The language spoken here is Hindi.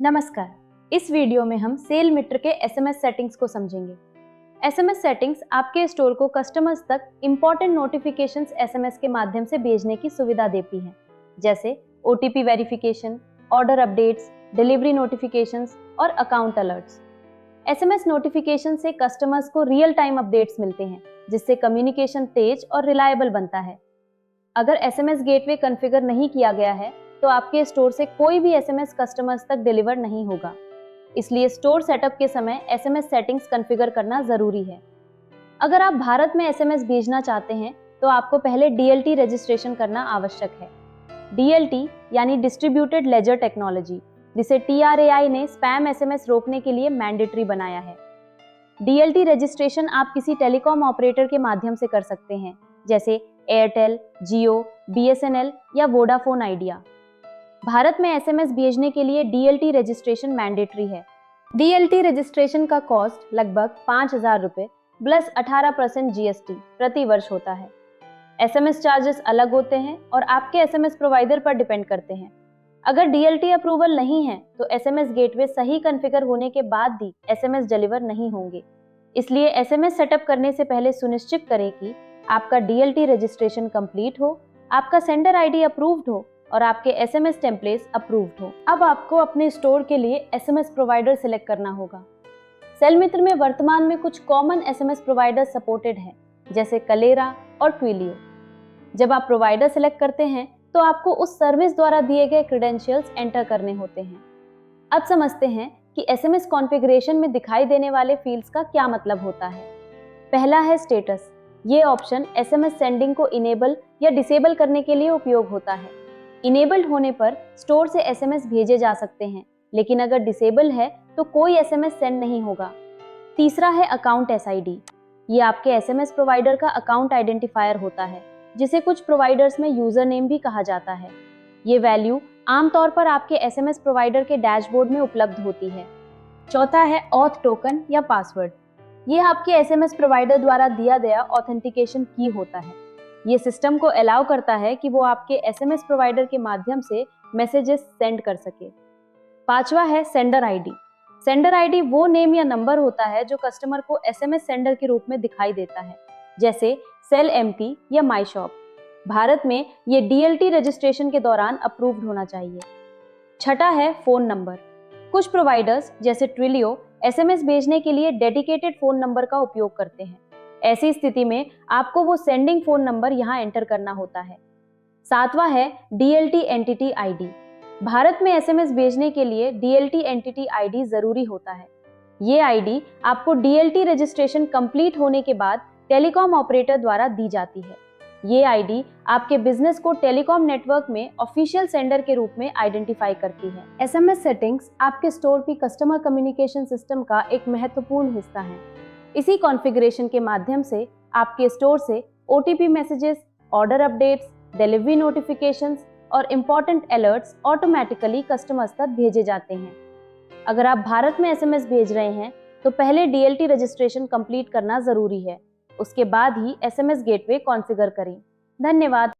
नमस्कार। इस वीडियो में हम सेल मित्र के एसएमएस सेटिंग्स को समझेंगे। एसएमएस सेटिंग्स आपके स्टोर को कस्टमर्स तक इंपॉर्टेंट नोटिफिकेशंस एसएमएस के माध्यम से भेजने की सुविधा देती हैं, जैसे OTP verification, order updates, delivery notifications और अकाउंट अलर्ट्स। एसएमएस नोटिफिकेशन से कस्टमर्स को रियल टाइम अपडेट्स मिलते हैं, जिससे कम्युनिकेशन तेज और रिलायबल बनता है। अगर एसएमएस गेटवे कॉन्फ़िगर नहीं किया गया है तो आपके स्टोर से कोई भी एसएमएस कस्टमर्स तक डिलीवर नहीं होगा। इसलिए स्टोर सेटअप के समय एसएमएस सेटिंग्स कॉन्फ़िगर करना जरूरी है। अगर आप भारत में एसएमएस भेजना चाहते हैं तो आपको पहले डीएलटी रजिस्ट्रेशन करना आवश्यक है। डीएलटी यानी डिस्ट्रीब्यूटेड लेजर टेक्नोलॉजी, जिसे टीआरएआई ने स्पैम एसएमएस रोकने के लिए मैंडेटरी बनाया है। डीएलटी रजिस्ट्रेशन आप किसी टेलीकॉम ऑपरेटर के माध्यम से कर सकते हैं, जैसे एयरटेल, जियो, बीएसएनएल या वोडाफोन आइडिया। भारत में एसएमएस भेजने के लिए डीएलटी रजिस्ट्रेशन मैंडेटरी है। डीएलटी रजिस्ट्रेशन का कॉस्ट लगभग 5,000 रुपए प्लस 18% जीएसटी प्रति वर्ष होता है। एसएमएस चार्जेस अलग होते हैं और आपके एसएमएस प्रोवाइडर पर डिपेंड करते हैं। अगर डीएलटी अप्रूवल नहीं है तो एसएमएस गेटवे सही कॉन्फ़िगर होने के बाद भी एसएमएस डिलीवर नहीं होंगे। इसलिए एसएमएस सेटअप करने से पहले सुनिश्चित करें कि आपका डीएलटी रजिस्ट्रेशन कंप्लीट हो, आपका सेंडर आईडी अप्रूव्ड हो और आपके एसएमएस टेम्पलेट्स अप्रूव्ड हो। अब आपको अपने स्टोर के लिए एसएमएस प्रोवाइडर सिलेक्ट करना होगा। सेल मित्र में वर्तमान में कुछ कॉमन एसएमएस प्रोवाइडर सपोर्टेड हैं, जैसे कलेरा और ट्विलियो। जब आप प्रोवाइडर सिलेक्ट करते हैं तो आपको उस सर्विस द्वारा दिए गए क्रेडेंशियल्स एंटर करने होते हैं। अब समझते हैं कि एसएमएस कॉन्फ़िगरेशन में दिखाई देने वाले फील्ड्स का क्या मतलब होता है। पहला है स्टेटस। ये ऑप्शन एसएमएस सेंडिंग को इनेबल या डिसेबल करने के लिए उपयोग होता है। इनेबल्ड होने पर स्टोर से एसएमएस भेजे जा सकते हैं, लेकिन अगर डिसेबल है तो कोई एसएमएस सेंड नहीं होगा। तीसरा है अकाउंट एसआईडी। ये आपके एसएमएस प्रोवाइडर का अकाउंट आइडेंटिफायर होता है, जिसे कुछ प्रोवाइडर्स में यूजर नेम भी कहा जाता है। ये वैल्यू आमतौर पर आपके एसएमएस प्रोवाइडर के डैशबोर्ड में उपलब्ध होती है। चौथा है ऑथ टोकन या पासवर्ड। ये आपके एसएमएस प्रोवाइडर द्वारा दिया गया ऑथेंटिकेशन की होता है। ये सिस्टम को अलाउ करता है कि वो आपके एसएमएस प्रोवाइडर के माध्यम से मैसेजेस सेंड कर सके। पांचवा है सेंडर आईडी। सेंडर आईडी वो नेम या नंबर होता है जो कस्टमर को एसएमएस सेंडर के रूप में दिखाई देता है, जैसे सेल एम्प्टी या माई शॉप। भारत में ये डीएलटी रजिस्ट्रेशन के दौरान अप्रूव्ड होना चाहिए। छठा है फोन नंबर। कुछ प्रोवाइडर्स जैसे ट्विलियो एसएमएस भेजने के लिए डेडिकेटेड फोन नंबर का उपयोग करते हैं। ऐसी स्थिति में आपको वो सेंडिंग फोन नंबर यहाँ एंटर करना होता है। सातवां है डीएलटी एंटिटी आईडी। भारत में एसएमएस भेजने के लिए डीएलटी एंटिटी आईडी जरूरी होता है। ये आईडी आपको डीएलटी रजिस्ट्रेशन कंप्लीट होने के बाद टेलीकॉम ऑपरेटर द्वारा दी जाती है। ये आईडी आपके बिजनेस को टेलीकॉम नेटवर्क में ऑफिशियल सेंडर के रूप में आइडेंटिफाई करती है। एसएमएस सेटिंग्स आपके स्टोर की कस्टमर कम्युनिकेशन सिस्टम का एक महत्वपूर्ण हिस्सा है। इसी कॉन्फ़िगरेशन के माध्यम से आपके स्टोर से OTP messages, order updates, delivery notifications और इम्पोर्टेंट अलर्ट्स ऑटोमेटिकली कस्टमर्स तक भेजे जाते हैं। अगर आप भारत में एसएमएस भेज रहे हैं तो पहले डीएलटी रजिस्ट्रेशन कंप्लीट करना जरूरी है। उसके बाद ही एसएमएस गेटवे कॉन्फ़िगर करें। धन्यवाद।